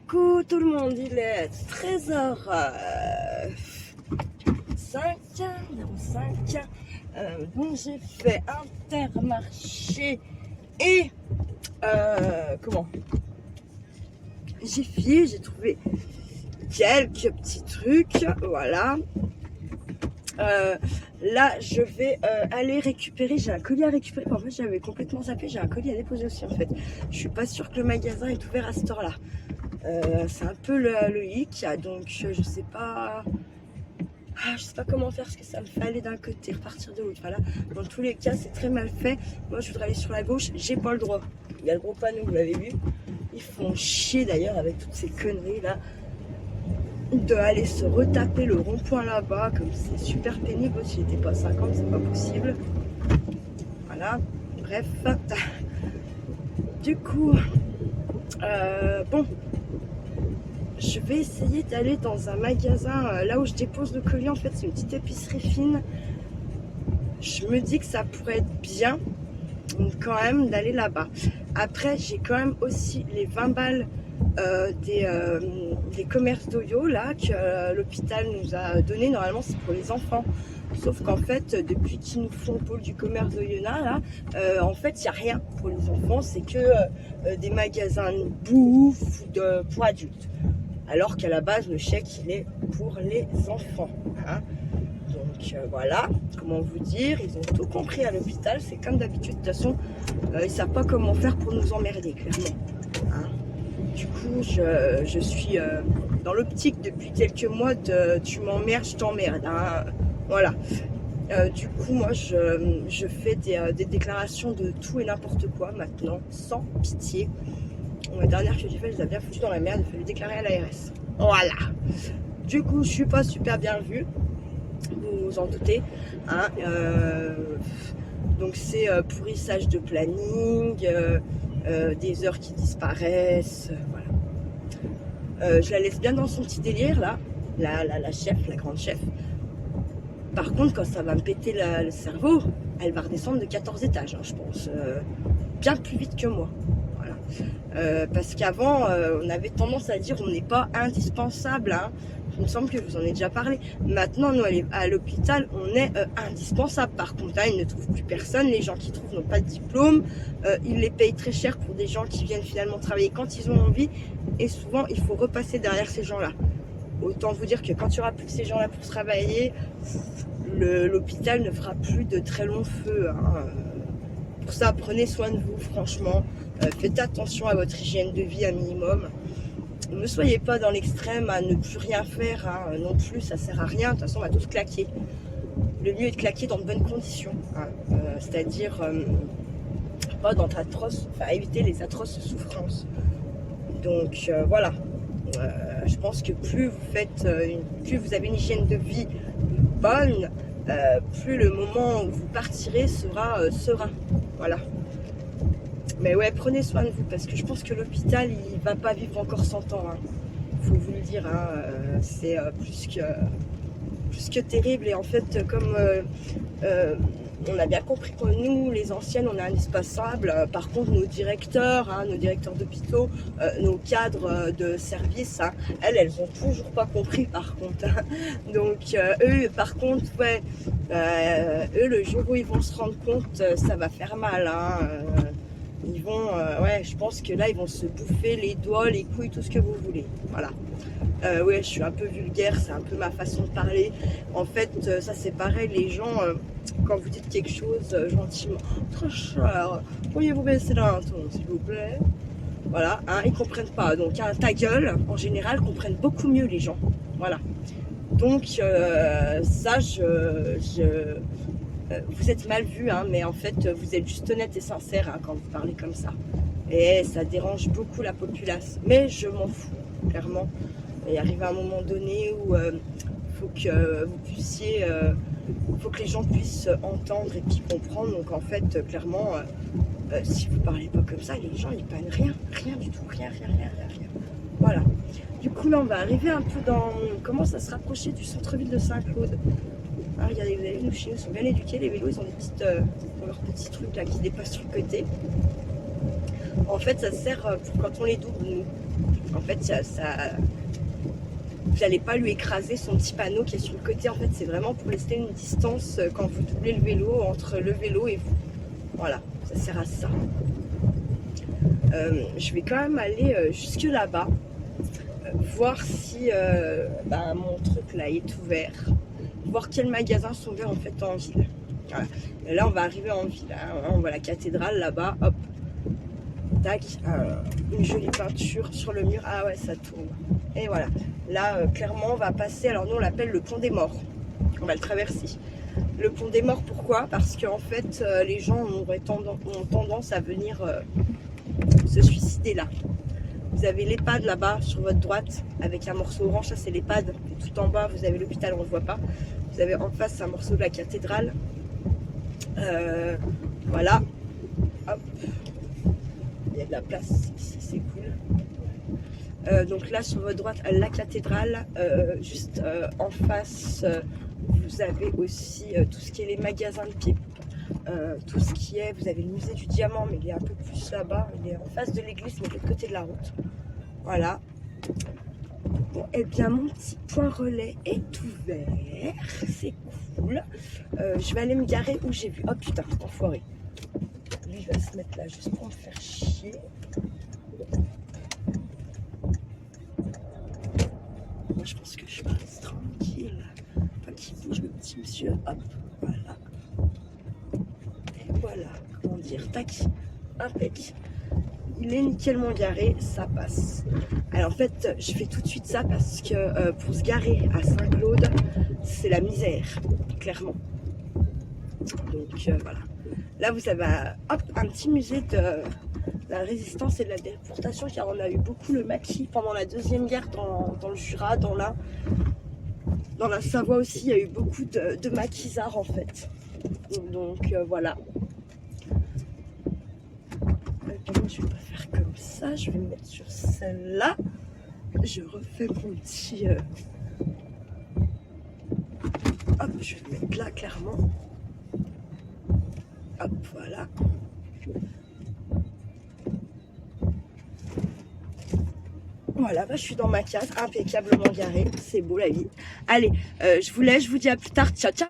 Coucou tout le monde, il est 13h05. Donc j'ai fait Intermarché et j'ai fouillé, j'ai trouvé quelques petits trucs, voilà. Là je vais aller récupérer, j'ai un colis à récupérer. En fait j'avais complètement zappé, j'ai un colis à déposer aussi en fait. Je suis pas sûre que le magasin est ouvert à cette heure là. C'est un peu le hic, donc je sais pas comment faire, parce que ça me fait aller d'un côté, repartir de l'autre. Voilà. Dans tous les cas c'est très mal fait. Moi je voudrais aller sur la gauche, j'ai pas le droit. Il y a le gros panneau, vous l'avez vu. Ils font chier d'ailleurs avec toutes ces conneries là, de aller se retaper le rond-point là-bas, comme c'est super pénible. S'il n'était pas 50, c'est pas possible. Voilà, bref. Du coup, bon, je vais essayer d'aller dans un magasin, là où je dépose le colis. En fait, c'est une petite épicerie fine. Je me dis que ça pourrait être bien, quand même, d'aller là-bas. Après, j'ai quand même aussi les 20 balles des commerces d'Oyo là que l'hôpital nous a donné. Normalement c'est pour les enfants, sauf qu'en fait depuis qu'ils nous font le pôle du commerce d'Oyonnax là, en fait il n'y a rien pour les enfants, c'est que des magasins de bouffe pour adultes, alors qu'à la base le chèque il est pour les enfants, hein. Donc voilà, comment vous dire, ils ont tout compris à l'hôpital, c'est comme d'habitude. De toute façon ils savent pas comment faire pour nous emmerder, clairement, hein. Du coup, je suis dans l'optique depuis quelques mois de tu m'emmerdes, je t'emmerde, hein. Voilà. Du coup, moi, je fais des déclarations de tout et n'importe quoi maintenant, sans pitié. La dernière que j'ai fait, je l'ai bien foutu dans la merde, il fallait déclarer à l'ARS. Voilà. Du coup, je suis pas super bien vue, vous vous en doutez, hein. Donc c'est pourrissage de planning, des heures qui disparaissent, voilà. Je la laisse bien dans son petit délire là, la chef, la grande chef. Par contre, quand ça va me péter le cerveau, elle va redescendre de 14 étages, hein, je pense, bien plus vite que moi. Voilà. Parce qu'avant, on avait tendance à dire on n'est pas indispensable, hein. Il me semble que vous en avez déjà parlé. Maintenant, nous, à l'hôpital, on est indispensable. Par contre, là, ils ne trouvent plus personne. Les gens qui trouvent n'ont pas de diplôme. Ils les payent très cher pour des gens qui viennent finalement travailler quand ils ont envie. Et souvent, il faut repasser derrière ces gens-là. Autant vous dire que quand il n'y aura plus ces gens-là pour travailler, l'hôpital ne fera plus de très longs feux, hein. Pour ça, prenez soin de vous, franchement. Faites attention à votre hygiène de vie un minimum. Ne soyez pas dans l'extrême à ne plus rien faire, hein, non plus, ça sert à rien. De toute façon, on va tous claquer. Le mieux est de claquer dans de bonnes conditions, hein, c'est-à-dire pas dans éviter les atroces souffrances. Donc voilà, je pense que plus vous avez une hygiène de vie bonne, plus le moment où vous partirez sera serein. Voilà. Mais ouais, prenez soin de vous, parce que je pense que l'hôpital, il va pas vivre encore 100 ans, hein. Faut vous le dire, hein. C'est plus que terrible. Et en fait, comme on a bien compris que nous, les anciennes, on est indispensables. Par contre, nos directeurs, hein, nos directeurs d'hôpitaux, nos cadres de service, hein, elles ont toujours pas compris, par contre, hein. Donc eux, par contre, ouais, eux, le jour où ils vont se rendre compte, ça va faire mal, hein. Ils vont, ouais, je pense que là, ils vont se bouffer les doigts, les couilles, tout ce que vous voulez. Voilà. Ouais, je suis un peu vulgaire, c'est un peu ma façon de parler. En fait, ça c'est pareil, les gens, quand vous dites quelque chose gentiment, très cher, pourriez-vous baisser d'un ton, s'il vous plaît? Voilà, hein, ils comprennent pas. Donc, hein, ta gueule, en général, comprennent beaucoup mieux les gens. Voilà. Donc, ça, vous êtes mal vu, hein, mais en fait, vous êtes juste honnête et sincère, hein, quand vous parlez comme ça. Et ça dérange beaucoup la populace. Mais je m'en fous, clairement. Il arrive à un moment donné où faut que vous puissiez, faut que les gens puissent entendre et puis comprendre. Donc en fait, clairement, si vous parlez pas comme ça, les gens ils prennent rien du tout, rien. Voilà. Du coup là, on va arriver un peu on commence à se rapprocher du centre-ville de Saint-Claude. Ah, regardez, vous avez vu, nos chiens sont bien éduqués, les vélos ils ont leurs petits trucs là qui dépassent sur le côté. En fait, ça sert pour quand on les double, nous. En fait, vous n'allez pas lui écraser son petit panneau qui est sur le côté. En fait, c'est vraiment pour laisser une distance quand vous doublez le vélo entre le vélo et vous. Voilà, ça sert à ça. Je vais quand même aller jusque là-bas, voir si mon truc là est ouvert, voir quels magasins sont ouverts en fait en ville. Voilà. Et là, on va arriver en ville. Hein. On voit la cathédrale là-bas. Hop, tac, une jolie peinture sur le mur. Ah ouais, ça tourne. Et voilà. Là, clairement, on va passer. Alors nous, on l'appelle le pont des morts. On va le traverser. Le pont des morts, pourquoi? Parce qu'en fait, les gens ont tendance à venir se suicider là. Vous avez l'EHPAD là-bas sur votre droite avec un morceau orange, ça c'est l'EHPAD. Et tout en bas, vous avez l'hôpital, on ne le voit pas. Vous avez en face un morceau de la cathédrale. Voilà. Hop. Il y a de la place ici, c'est cool. Donc là, sur votre droite, la cathédrale. Juste en face, vous avez aussi tout ce qui est les magasins de pieds. Tout ce qui est, vous avez le musée du diamant, mais il est un peu plus là-bas, il est en face de l'église, mais de l'autre côté de la route. Voilà. Bon, et bien mon petit point relais est ouvert, c'est cool. Je vais aller me garer où j'ai vu. Oh putain, enfoiré. Lui, il va se mettre là juste pour me faire chier. Moi, je pense que je passe tranquille. Pas qu'il bouge le petit monsieur. Hop, voilà. Voilà, comment dire, tac, impec. Il est nickelement garé, ça passe. Alors en fait, je fais tout de suite ça parce que pour se garer à Saint-Claude, c'est la misère, clairement. Donc voilà. Là, vous avez hop, un petit musée de la résistance et de la déportation, car on a eu beaucoup le maquis pendant la Deuxième Guerre dans le Jura, dans la Savoie aussi, il y a eu beaucoup de maquisards en fait. Donc voilà. Je vais pas faire comme ça, je vais me mettre sur celle-là. Je refais mon petit... Hop, je vais me mettre là, clairement. Hop, voilà. Voilà, bah, je suis dans ma case, impeccablement garée. C'est beau la vie. Allez, je vous laisse, je vous dis à plus tard. Ciao, ciao.